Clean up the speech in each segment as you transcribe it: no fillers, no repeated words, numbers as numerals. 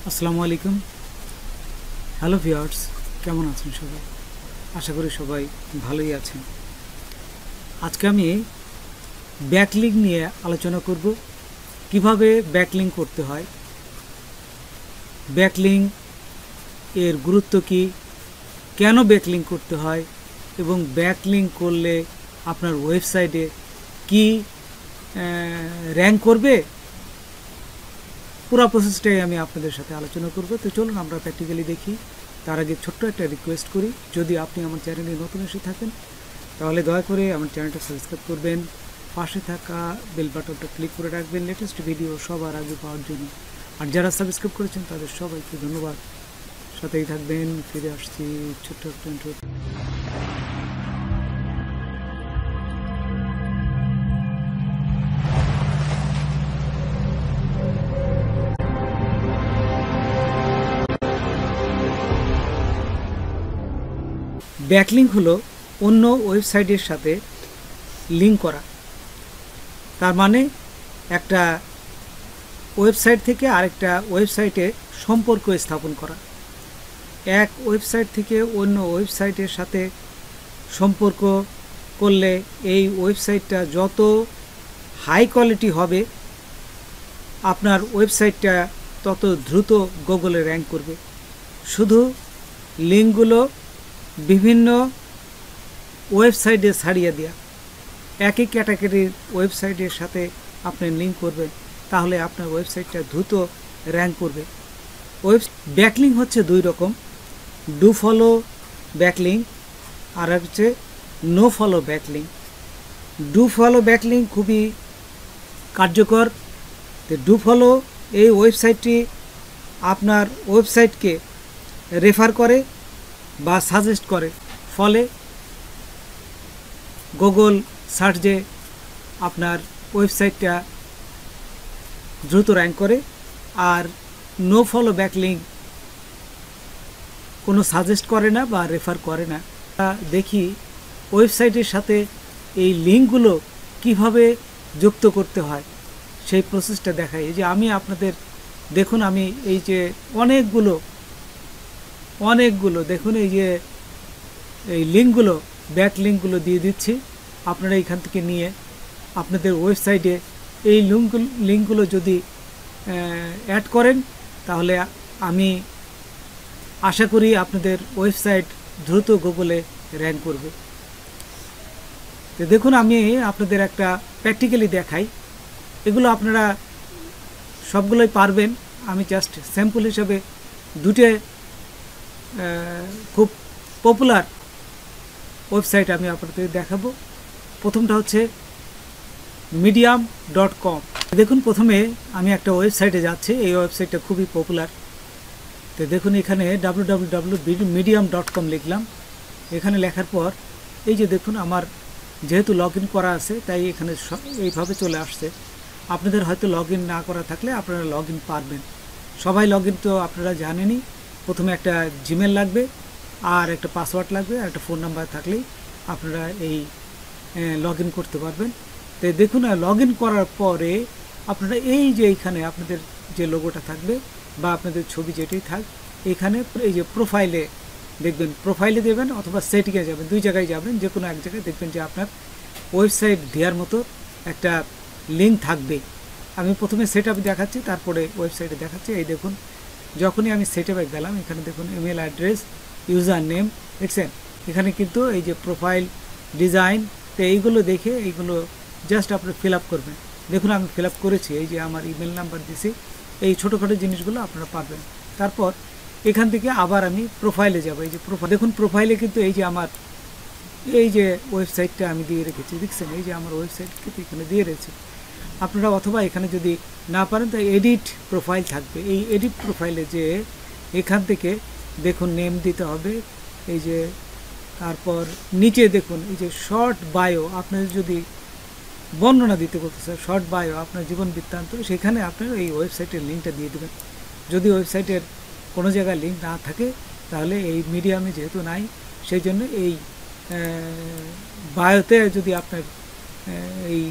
আসসালামু আলাইকুম। Hello viewers, কেমন আছেন সবাই? আশা করি সবাই ভালোই আছেন। আজকে আমি ব্যাকলিঙ্ক নিয়ে আলোচনা করব। কিভাবে ব্যাকলিঙ্ক করতে হয়, ব্যাকলিঙ্ক এর গুরুত্ব কি, কেন ব্যাকলিঙ্ক করতে হয় এবং ব্যাকলিঙ্ক করলে আপনার ওয়েবসাইটে কি র্যাঙ্ক করবে, পুরো প্রসেসটাই আমি আপনাদের সাথে আলোচনা করব। তো চলুন আমরা প্র্যাকটিক্যালি দেখি। তার আগে ছোট্ট একটা রিকোয়েস্ট করি, যদি আপনি আমার চ্যানেলে নতুন এসে থাকেন তাহলে দয়া করে আমার চ্যানেলটা সাবস্ক্রাইব করবেন, পাশে থাকা বেল বাটনটা ক্লিক করে রাখবেন লেটেস্ট ভিডিও সবার আগে পাওয়ার জন্য। আর যারা সাবস্ক্রাইব করেছেন তাদের সবাইকে ধন্যবাদ। সাথেই থাকবেন। ফিরে আসছি ছোট্ট একটা ইন্ট্রো। ব্যাকলিঙ্ক হলো অন্য ওয়েবসাইটের সাথে লিঙ্ক করা। তার মানে একটা ওয়েবসাইট থেকে আরেকটা ওয়েবসাইটে সম্পর্ক স্থাপন করা। এক ওয়েবসাইট থেকে অন্য ওয়েবসাইটের সাথে সম্পর্ক করলে এই ওয়েবসাইটটা যত হাই কোয়ালিটি হবে, আপনার ওয়েবসাইটটা তত দ্রুত গুগলে র্যাঙ্ক করবে। শুধু লিঙ্কগুলো বিভিন্ন ওয়েবসাইটে ছাড়িয়ে দেওয়া, একই ক্যাটাগরির ওয়েবসাইটের সাথে আপনি লিঙ্ক করবেন, তাহলে আপনার ওয়েবসাইটটা দ্রুত র্যাঙ্ক করবে। ব্যাকলিঙ্ক হচ্ছে দুই রকম, ডু ফলো ব্যাকলিঙ্ক আর হচ্ছে no follow backlink. Do follow backlink খুবই কার্যকর। তো ডু ফলো এই ওয়েবসাইটটি আপনার ওয়েবসাইটকে রেফার করে বা সাজেস্ট করে, ফলে গুগল সার্চে আপনার ওয়েবসাইটটা দ্রুত র্যাঙ্ক করে। আর নো ফলো ব্যাকলিঙ্ক কোনো সাজেস্ট করে না বা রেফার করে না। দেখি ওয়েবসাইটের সাথে এই লিঙ্কগুলো কিভাবে যুক্ত করতে হয়, সেই প্রসেসটা দেখাই। এই যে আমি আপনাদের দেখুন, আমি এই যে অনেকগুলো দেখুন, এই যে এই লিঙ্কগুলো, ব্যাক লিঙ্কগুলো দিয়ে দিচ্ছি। আপনারা এখান থেকে নিয়ে আপনাদের ওয়েবসাইটে এই লিঙ্কগুলো যদি অ্যাড করেন, তাহলে আমি আশা করি আপনাদের ওয়েবসাইট দ্রুত গুগলে র্যাঙ্ক করবে। তো দেখুন, আমি আপনাদের একটা প্র্যাকটিক্যালি দেখাই। এগুলো আপনারা সবগুলোই পারবেন। আমি জাস্ট স্যাম্পল হিসাবে দুটো খুব পপুলার ওয়েবসাইট আমি আপনাদের দেখাবো। প্রথমটা হচ্ছে medium.com। দেখুন, প্রথমে আমি একটা ওয়েবসাইটে যাচ্ছি। এই ওয়েবসাইটটা খুবই পপুলার। তো দেখুন, এখানে www.medium.com লিখলাম। এখানে লেখার পর এই যে দেখুন, আমার যেহেতু লগ ইন করা আছে তাই এখানে এইভাবে চলে আসছে। আপনাদের হয়তো লগ ইন না করা থাকলে আপনারা লগ ইন পারবেন। সবাই লগ ইন তো আপনারা জানেনই। প্রথমে একটা জিমেল লাগবে, আর একটা পাসওয়ার্ড লাগবে, আর একটা ফোন নাম্বার থাকলেই আপনারা এই লগ ইন করতে পারবেন। তো দেখুন, লগ ইন করার পরে আপনারা এই যে এইখানে আপনাদের যে লোগোটা থাকবে বা আপনাদের ছবি যেটাই থাক, এখানে এই যে প্রোফাইলে দেখবেন, প্রোফাইলে দেবেন অথবা সেটিংয়ে যাবেন, দুই জায়গায় যাবেন। যে কোনো এক জায়গায় দেখবেন যে আপনার ওয়েবসাইট দেওয়ার মতো একটা লিঙ্ক থাকবে। আমি প্রথমে সেট আপ দেখাচ্ছি, তারপরে ওয়েবসাইটে দেখাচ্ছি। এই দেখুন, যখনই আমি সেট আপে গেলাম, এখানে দেখুন ইমেল অ্যাড্রেস, ইউজার নেম, দেখছেন এখানে কিন্তু এই যে প্রোফাইল ডিজাইন। তো এইগুলো দেখে এইগুলো জাস্ট আপনি ফিল আপ করবেন। দেখুন, আমি ফিল আপ করেছি। এই যে আমার ইমেল নাম্বার দিছি, এই ছোটোখাটো জিনিসগুলো আপনারা পারবেন। তারপর এখান থেকে আবার আমি প্রোফাইলে যাব। এই যে প্রোফাইল, দেখুন প্রোফাইলে কিন্তু এই যে আমার এই যে ওয়েবসাইটটা আমি দিয়ে রেখেছি, দেখছেন এই যে আমার ওয়েবসাইট কিন্তু এখানে দিয়ে রয়েছে। আপনারা অথবা এখানে যদি না পারেন তো এডিট প্রোফাইল থাকবে। এই এডিট প্রোফাইলে যে এখান থেকে দেখুন নেম দিতে হবে। এই যে তারপর নিচে দেখুন এই যে শর্ট বায়ো, আপনার যদি বর্ণনা দিতে বলতে চান, শর্ট বায়ো আপনার জীবন বৃত্তান্ত, সেখানে আপনার এই ওয়েবসাইটের লিঙ্কটা দিয়ে দেবেন। যদি ওয়েবসাইটের কোনো জায়গায় লিঙ্ক না থাকে তাহলে এই মিডিয়ামে যেহেতু নাই, সেই জন্য এই বায়োতে যদি আপনার এই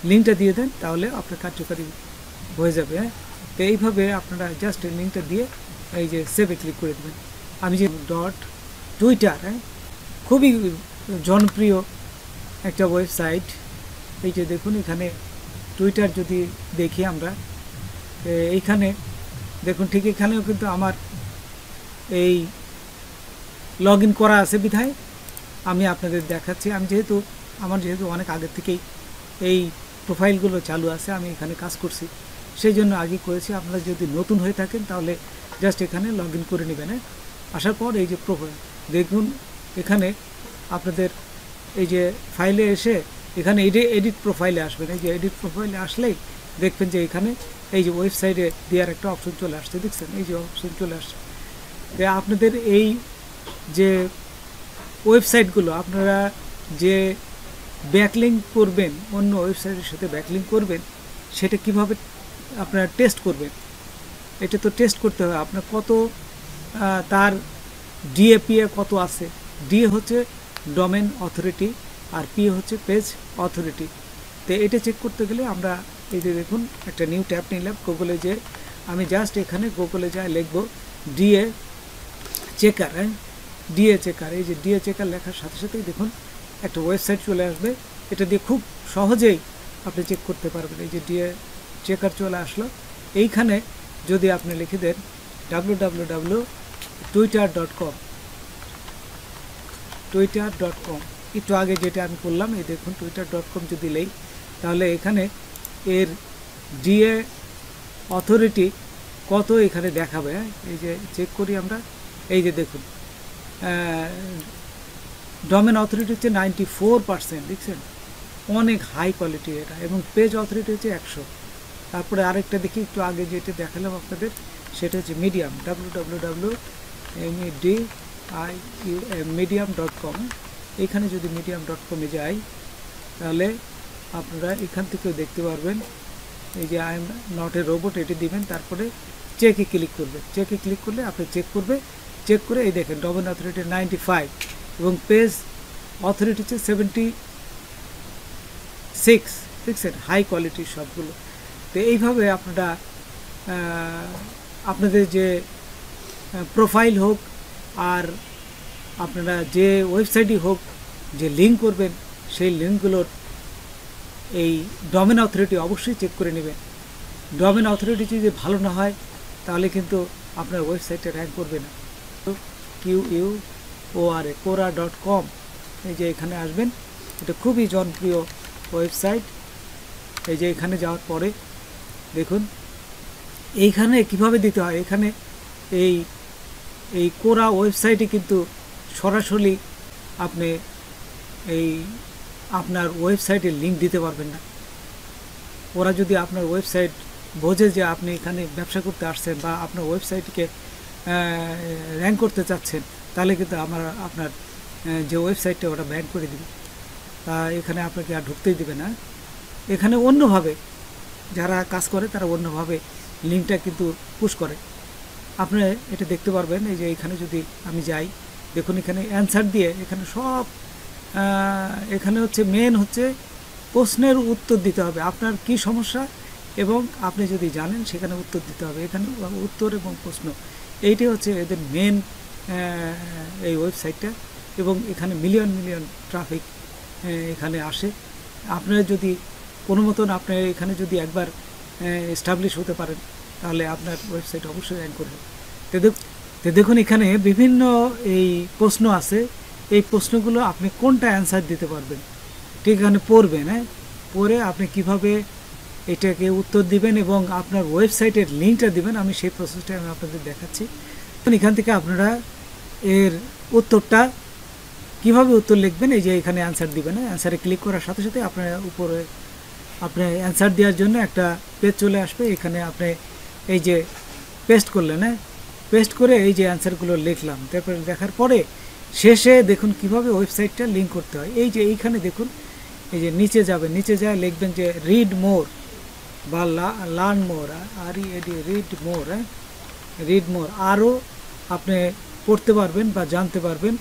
লিঙ্কটা দিয়ে দেন তাহলে আপনার কার্যকারী হয়ে যাবে। তো এইভাবে আপনারা জাস্ট লিঙ্কটা দিয়ে এই যে সেভে ক্লিক করে দেবেন। আমি যে টুইটার, খুবই জনপ্রিয় একটা ওয়েবসাইট। এই যে দেখুন এখানে টুইটার যদি দেখি আমরা, এইখানে দেখুন ঠিক এখানেও কিন্তু আমার এই লগ ইন করা আছে বিধায় আমি আপনাদের দেখাচ্ছি। আমি যেহেতু অনেক আগের থেকেই এই প্রোফাইলগুলো চালু আছে, আমি এখানে কাজ করছি, সেই জন্য আগে করেছি। আপনারা যদি নতুন হয়ে থাকেন তাহলে জাস্ট এখানে লগ ইন করে নেবেন। আসার পর এই যে প্রোফাইল দেখুন, এখানে আপনাদের এই যে ফাইলে এসে এখানে এডিট প্রোফাইলে আসবেন। এই যে এডিট প্রোফাইলে আসলেই দেখবেন যে এখানে এই যে ওয়েবসাইটে দেওয়ার একটা অপশন চলে আসছে, দেখছেন এই যে অপশন চলে আসছে। আপনাদের এই যে ওয়েবসাইটগুলো আপনারা যে ব্যাকলিঙ্ক করবেন, অন্য ওয়েবসাইটের সাথে ব্যাকলিঙ্ক করবেন, সেটা কিভাবে আপনারা টেস্ট করবেন? এটা তো টেস্ট করতে হবে আপনার কত তার ডিএপিএ কত আছে। ডিএ হচ্ছে ডোমেন অথরিটি আর পি হচ্ছে পেজ অথরিটি। তো এটা চেক করতে গেলে আমরা এই যে দেখুন একটা নিউ ট্যাব নিলাম গুগলে, যে আমি জাস্ট এখানে গুগলে যাই লিখব ডিএ চেকার। ডিএ চেকার, এই যে ডিএ চেকার লেখার সাথে সাথেই দেখুন একটা ওয়েবসাইট চলে আসবে। এটা দিয়ে খুব সহজেই আপনি চেক করতে পারবেন। এই যে ডিএ চেকার চলে আসলো। এইখানে যদি আপনি লিখে দেন www.twitter.com, একটু আগে যেটা আমি করলাম, এই দেখুন twitter.com যদি নেই, তাহলে এখানে এর ডিএ অথরিটি কত এখানে দেখাবে। এই যে চেক করি আমরা, এই যে দেখুন ডোমেন অথরিটি হচ্ছে 94%, দেখছেন অনেক হাই কোয়ালিটি এটা, এবং পেজ অথরিটি হচ্ছে 100। তারপরে আরেকটা দেখি, একটু আগে যেটা দেখালাম আপনাদের, সেটা হচ্ছে মিডিয়াম, www.medium.com। এখানে যদি medium.com-এ যাই তাহলে আপনারা এখান থেকেও দেখতে পারবেন। এই যে I am not a robot এটি দিবেন, তারপরে চেকে ক্লিক করবে। চেকে ক্লিক করলে আপনি চেক করে এই দেখেন ডোমেন অথরিটি 95 এবং পেজ অথরিটি হচ্ছে 76, দেখছেন হাই কোয়ালিটির সবগুলো। তো এইভাবে আপনারা আপনাদের যে প্রোফাইল হোক আর আপনারা যে ওয়েবসাইটই হোক, যে লিঙ্ক করবেন সেই লিঙ্কগুলোর এই ডোমেন অথরিটি অবশ্যই চেক করে নেবেন। ডোমেন অথরিটি যদি ভালো না হয় তাহলে কিন্তু আপনার ওয়েবসাইটে র্যাঙ্ক করবে না। quora.com, এই যে এখানে আসবেন, এটা খুবই জনপ্রিয় ওয়েবসাইট। এই যে এখানে যাওয়ার পরে দেখুন এইখানে কিভাবে দিতে হয়। এখানে এই কোরা ওয়েবসাইটে কিন্তু সরাসরি আপনি এই আপনার ওয়েবসাইটের লিঙ্ক দিতে পারবেন না। ওরা যদি আপনার ওয়েবসাইট বোঝে যে আপনি এখানে ব্যবসা করতে আসছেন বা আপনার ওয়েবসাইটকে র্যাঙ্ক করতে চাচ্ছেন, তাহলে কিন্তু আপনার যে ওয়েবসাইটটা ওটা ব্যান করে দিবে। তা এখানে আপনাকে আর ঢুকতেই দিবে না। এখানে অন্যভাবে যারা কাজ করে তারা অন্যভাবে লিঙ্কটা কিন্তু পুশ করে। আপনি এটা দেখতে পারবেন। এই যে এখানে যদি আমি যাই, দেখুন এখানে অ্যান্সার দিয়ে এখানে সব এখানে হচ্ছে মেন হচ্ছে প্রশ্নের উত্তর দিতে হবে, আপনার কি সমস্যা এবং আপনি যদি জানেন সেখানে উত্তর দিতে হবে। এখানে উত্তর এবং প্রশ্ন, এইটাই হচ্ছে এদের মেন এই ওয়েবসাইটটা, এবং এখানে মিলিয়ন ট্রাফিক এখানে আসে। আপনারা যদি কোনো মতন আপনি এখানে যদি একবার এস্টাবলিশ হতে পারেন তাহলে আপনার ওয়েবসাইট অবশ্যই র্যাঙ্ক করবে। তো দেখুন এখানে বিভিন্ন এই প্রশ্ন আছে, এই প্রশ্নগুলো আপনি কোনটা অ্যান্সার দিতে পারবেন ঠিক এখানে পড়বেন। পড়ে আপনি কিভাবে এটাকে উত্তর দিবেন এবং আপনার ওয়েবসাইটের লিঙ্কটা দিবেন, আমি সেই প্রসেসটা আমি আপনাদের দেখাচ্ছি। এখান থেকে আপনারা এর উত্তরটা কিভাবে উত্তর লিখবেন, এই যে এখানে অ্যান্সার দিবেন। অ্যান্সারে ক্লিক করার সাথে সাথে আপনার উপরে আপনি অ্যান্সার দেওয়ার জন্য একটা পেজ চলে আসবে। এখানে আপনি এই যে পেস্ট করলেন, পেস্ট করে এই যে অ্যান্সারগুলো লিখলাম, তারপরে দেখার পরে শেষে দেখুন কিভাবে ওয়েবসাইটটা লিঙ্ক করতে হয়। এই যে এইখানে দেখুন, এই যে নিচে যাবেন, নিচে যায় লিখবেন যে রিড মোর বা লার্ন মোর, রিড মোর, আরও আপনি পড়তে পারবেন বা জানতে পারবেন,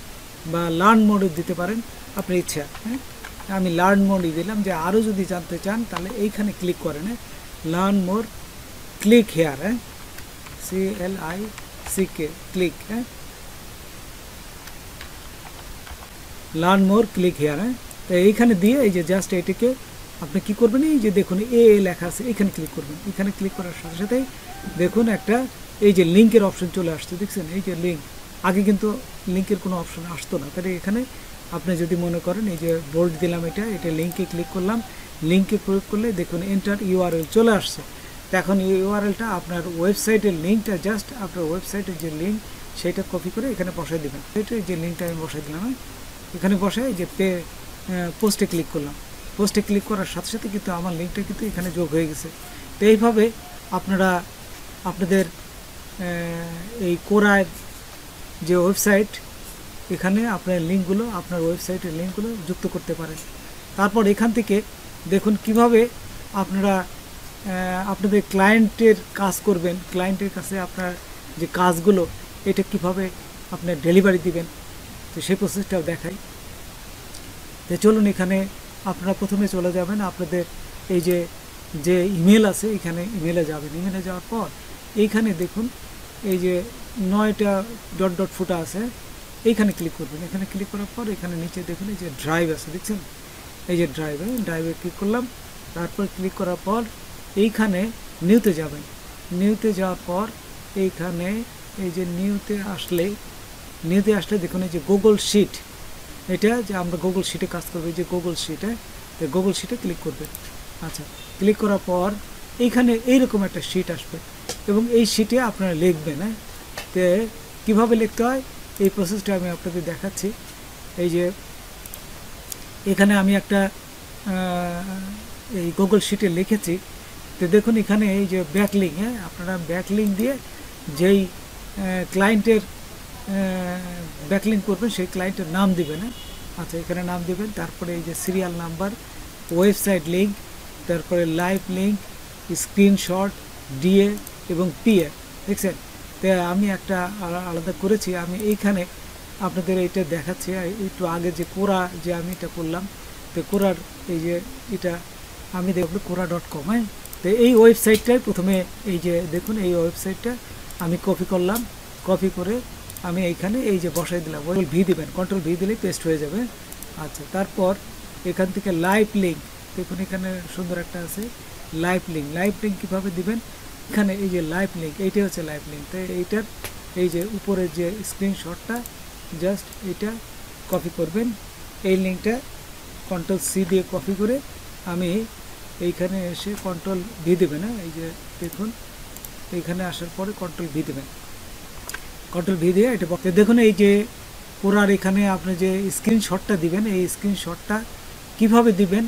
বা লার্ন মোডে দিতে পারেন আপনার ইচ্ছা। আমি লার্ন মোডই দিলাম, যে আরও যদি জানতে চান তাহলে এইখানে ক্লিক করেন, লার্ন মোর ক্লিক হেয়ার, হ্যাঁ, CLICK, ক্লিক, হ্যাঁ, লার্ন মোর, ক্লিক হেয়ার, হ্যাঁ। তো এইখানে দিয়ে এই যে জাস্ট এটিকে আপনি কি করবেন, এই যে দেখুন এ লেখা আছে, এখানে ক্লিক করবেন। এখানে ক্লিক করার সাথে সাথেই দেখুন একটা এই যে লিঙ্কের অপশন চলে আসছে, দেখছেন এই যে লিঙ্ক। আগে কিন্তু লিঙ্কের কোনো অপশন আসতো না, তাহলে এখানে আপনি যদি মনে করেন এই যে বোল্ড দিলাম, এটা লিঙ্কে ক্লিক করলাম, লিঙ্কে প্রয়োগ করলে দেখুন এন্টার ইউআরএল চলে আসছে। তো এখন এই ইউআরএলটা আপনার ওয়েবসাইটের লিঙ্কটা জাস্ট আপনার ওয়েবসাইটের যে লিঙ্ক সেটা কপি করে এখানে বসাই দেবেন। এটা যে লিঙ্কটা আমি বসাই দিলাম, এখানে বসাই যে পোস্টে ক্লিক করলাম। পোস্টে ক্লিক করার সাথে সাথে কিন্তু আমার লিঙ্কটা কিন্তু এখানে যোগ হয়ে গেছে। তো এইভাবে আপনারা আপনাদের এই কোরার যে ওয়েবসাইট, এখানে আপনার লিঙ্কগুলো, আপনার ওয়েবসাইটের লিঙ্কগুলো যুক্ত করতে পারেন। তারপর এখান থেকে দেখুন কিভাবে আপনারা আপনাদের ক্লায়েন্টের কাজ করবেন, ক্লায়েন্টের কাছে আপনার যে কাজগুলো এটা কিভাবে আপনার ডেলিভারি দিবেন, তো সেই প্রসেসটাও দেখাই। তো চলুন, এখানে আপনারা প্রথমে চলে যাবেন আপনাদের এই যে ইমেল আছে, এখানে ইমেলে যাবেন। ইমেলে যাওয়ার পর এইখানে দেখুন এই যে 9টা ডট ডট ফুটা আছে, এইখানে ক্লিক করবেন। এখানে ক্লিক করার পর এখানে নিচে দেখুন এই যে ড্রাইভ আছে, দেখছেন এই যে ড্রাইভে ক্লিক করলাম। তারপর ক্লিক করার পর এইখানে নিউতে যাবেন। নিউতে যাওয়ার পর এইখানে এই যে নিউতে আসলে দেখুন এই যে গুগল শিট, এটা যে আমরা গুগল শিটে কাজ করবো, এই যে গুগল শিটে, তো গুগল শিটে ক্লিক করবেন। আচ্ছা, ক্লিক করার পর এইখানে এইরকম একটা শিট আসবে এবং এই শিটে আপনারা লিখবেন। হ্যাঁ, তো কীভাবে লিখতে হয় এই প্রসেসটা আমি আপনাদের দেখাচ্ছি। এই যে এখানে আমি একটা এই গুগল শিটে লিখেছি। তো দেখুন এখানে এই যে ব্যাকলিঙ্ক, হ্যাঁ, আপনারা ব্যাকলিঙ্ক দিয়ে যেই ক্লায়েন্টের ব্যাকলিঙ্ক করবেন সেই ক্লায়েন্টের নাম দিবেন। হ্যাঁ, আচ্ছা, এখানে নাম দিবেন। তারপরে এই যে সিরিয়াল নাম্বার, ওয়েবসাইট লিঙ্ক, তারপরে লাইভ লিঙ্ক, স্ক্রিনশট, ডিএ এবং পিএ, দেখছেন। তো আমি একটা আলাদা করেছি, আমি এইখানে আপনাদের এইটা দেখাচ্ছি। একটু আগে যে কোরা যে আমি এটা করলাম, তো কোরার এই যে এটা আমি দেখব কোরা.com। হ্যাঁ, তো এই ওয়েবসাইটটাই প্রথমে এই যে দেখুন এই ওয়েবসাইটটা আমি কপি করলাম। কপি করে আমি এইখানে এই যে বসাই দিলাম, কন্ট্রোল ভি দিবেন, কন্ট্রোল ভি দিলেই পেস্ট হয়ে যাবে। আচ্ছা, তারপর এখান থেকে লাইভ লিঙ্ক, দেখুন এখানে সুন্দর একটা আছে লাইভ লিঙ্ক। লাইভ লিঙ্ক কীভাবে দিবেন, এখানে এই যে লাইভ লিঙ্ক, এইটাই হচ্ছে লাইভ লিঙ্ক। তো এইটার এই যে উপরের যে স্ক্রিনশটটা জাস্ট এটা কপি করবেন। এই লিঙ্কটা কন্ট্রোল সি দিয়ে কপি করে আমি এইখানে এসে কন্ট্রোল ভি দেবেন। হ্যাঁ, এই যে দেখুন এইখানে আসার পরে কন্ট্রোল ভি দেবেন। কন্ট্রোল ভি দিয়ে এটা বলতে দেখুন এই যে পুরার এখানে আপনি যে স্ক্রিনশটটা দিবেন, এই স্ক্রিনশটটা কিভাবে দিবেন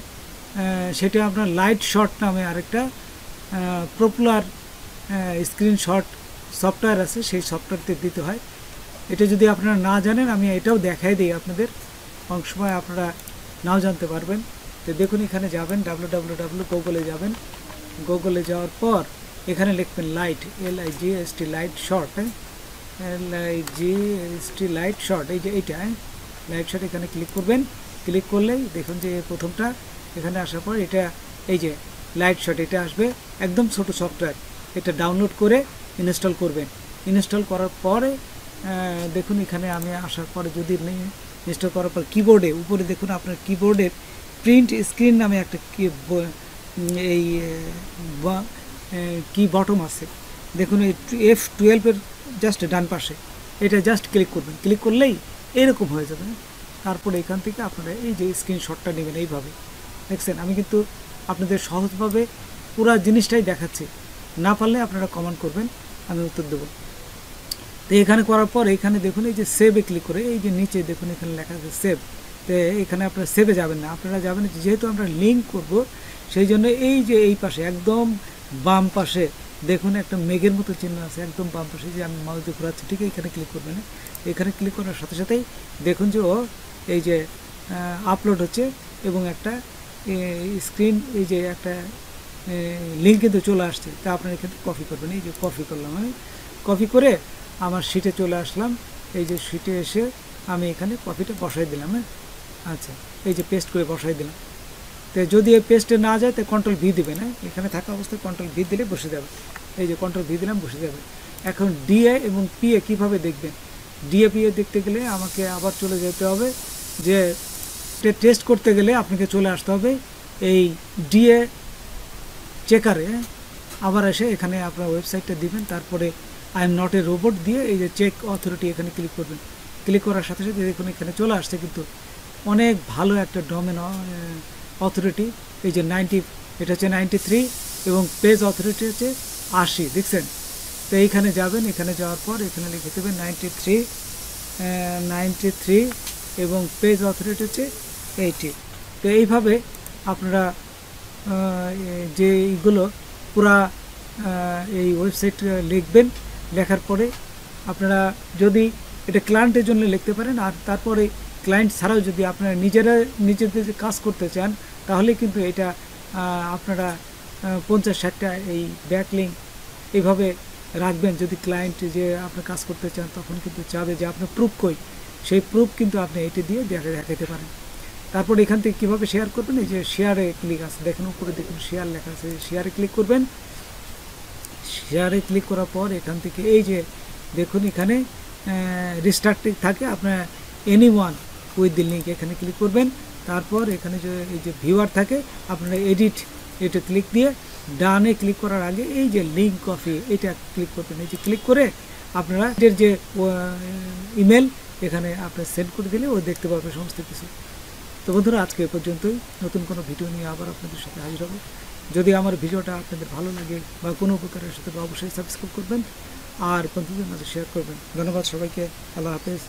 সেটা আপনার লাইট শট নামে আরেকটা পপুলার স্ক্রিনশট সফটওয়্যার আছে, সেই সফটওয়্যারতে দিতে হয়। এটা যদি আপনারা না জানেন আমি এটাও দেখাই দিই আপনাদের, অনেক সময় আপনারা নাও জানতে পারবেন। তো দেখুন এখানে যাবেন www গুগলে যাবেন। গুগলে যাওয়ার পর এখানে লিখবেন লাইট, LIGHT, লাইট শর্ট, হ্যাঁ, LIGHT লাইট শর্ট, এই যে এইটা লাইট শর্ট, এখানে ক্লিক করবেন। ক্লিক করলেই দেখুন যে প্রথমটা এখানে আসার পর এটা এই যে লাইট শর্ট এটা আসবে, একদম ছোট সফটওয়্যার। এটা ডাউনলোড করে ইনস্টল করবেন। ইনস্টল করার পরে দেখুন এখানে আমি আসার পরে যদি ইনস্টল করার পর কিবোর্ডে উপরে দেখুন আপনার কিবোর্ডের প্রিন্ট স্ক্রিন নামে একটা এই কি বটম আছে, দেখুন এই F12 জাস্ট ডান পাশে, এটা জাস্ট ক্লিক করবেন। ক্লিক করলেই এরকম হয়ে যাবে। তারপরে এখান থেকে আপনারা এই যে স্ক্রিনশটটা নেবেন এইভাবে, দেখছেন। আমি কিন্তু আপনাদের সহজভাবে পুরো জিনিসটাই দেখাচ্ছি, না পারলে আপনারা কমেন্ট করবেন, আমি উত্তর দেবো। তো এখানে করার পর এখানে দেখুন এই যে সেভে ক্লিক করে এই যে নিচে দেখুন এখানে লেখা আছে সেভ। তো এখানে আপনারা সেভে যাবেন না, আপনারা যাবেন যেহেতু আমরা লিঙ্ক করব সেই জন্য এই যে এই পাশে একদম বাম পাশে দেখুন একটা মেঘের মতো চিহ্ন আছে, একদম বাম পাশে যে আমি মাউস দিয়ে ঘোরাচ্ছি, ঠিক এখানে ক্লিক করবেন। এখানে ক্লিক করার সাথে সাথেই দেখুন যে ও এই যে আপলোড হচ্ছে এবং একটা স্ক্রিন এই যে একটা লিঙ্ক কিন্তু চলে আসছে। তা আপনারা এখানে কপি করবেন, এই যে কপি করলাম আমি। কপি করে আমার শিটে চলে আসলাম। এই যে শিটে এসে আমি এখানে কপিটা বসাই দিলাম। হ্যাঁ, আচ্ছা, এই যে পেস্ট করে বসাই দিলাম। তো যদি এই পেস্টে না যায় তো কন্ট্রোল ভি দেবেন। হ্যাঁ, এখানে থাকা অবস্থায় কন্ট্রোল ভি দিলে বসে যাবে। এই যে কন্ট্রোল ভি দিলাম, বসে যাবে। এখন ডিএ এবং পিএ কীভাবে দেখবেন? ডিএ পিএ দেখতে গেলে আমাকে আবার চলে যেতে হবে, যে টেস্ট করতে গেলে আপনাকে চলে আসতে হবে এই ডিএ চেকারে। আবার এসে এখানে আপনার ওয়েবসাইটটা দিবেন, তারপরে I am not a robot দিয়ে এই যে চেক অথরিটি এখানে ক্লিক করবেন। ক্লিক করার সাথে সাথে দেখুন এখানে চলে আসছে কিন্তু অনেক ভালো একটা ডোমেন অথরিটি। এই যে 90, এটা হচ্ছে 93 এবং পেজ অথরিটি হচ্ছে 80, দেখছেন? তো এইখানে যাবেন, এখানে যাওয়ার পর এখানে লিখে দেবেন 93 এবং পেজ অথরিটি হচ্ছে 80। তো এইভাবে আপনারা যে এইগুলো পুরা এই ওয়েবসাইট লিখবেন। লেখার পরে আপনারা যদি এটা ক্লায়েন্টের জন্য লিখতে পারেন, আর তারপরে ক্লায়েন্ট ছাড়াও যদি আপনারা নিজেদের কাজ করতে চান, তাহলে কিন্তু এটা আপনারা 50-60টা এই ব্যাকলিঙ্ক এইভাবে রাখবেন। যদি ক্লায়েন্ট যে আপনার কাজ করতে চান, তখন কিন্তু চাবে যে আপনার প্রুফ কই, সেই প্রুফ কিন্তু আপনি এটি দিয়ে দেখাতে পারেন। তারপর এখান থেকে কীভাবে শেয়ার করবেন, এই যে শেয়ারে ক্লিক আছে, দেখুন উপরে দেখুন শেয়ার লেখা আছে, শেয়ারে ক্লিক করবেন। শেয়ারে ক্লিক করার পর এখান থেকে এই যে দেখুন এখানে রিস্ট্রাক্টিং থাকে, আপনার এনিওয়ান উইথ দি লিঙ্ক এখানে ক্লিক করবেন। তারপর এখানে যে এই যে ভিউয়ার থাকে, আপনারা এডিট এটা ক্লিক দিয়ে ডানে ক্লিক করার আগে এই যে লিঙ্ক কপি এটা ক্লিক করবেন। এই যে ক্লিক করে আপনারা এর যে ইমেল এখানে আপনার সেন্ড করে দিলে ও দেখতে পাবে সমস্ত কিছু। তো বন্ধুরা, আজকে এ পর্যন্তই। নতুন কোনো ভিডিও নিয়ে আবার আপনাদের সাথে হাজির হব। যদি আমার ভিডিওটা আপনাদের ভালো লাগে বা কোনো উপকারের সাথে, অবশ্যই সাবস্ক্রাইব করবেন আর বন্ধুদের মাঝে শেয়ার করবেন। ধন্যবাদ সবাইকে। আল্লাহ হাফেজ।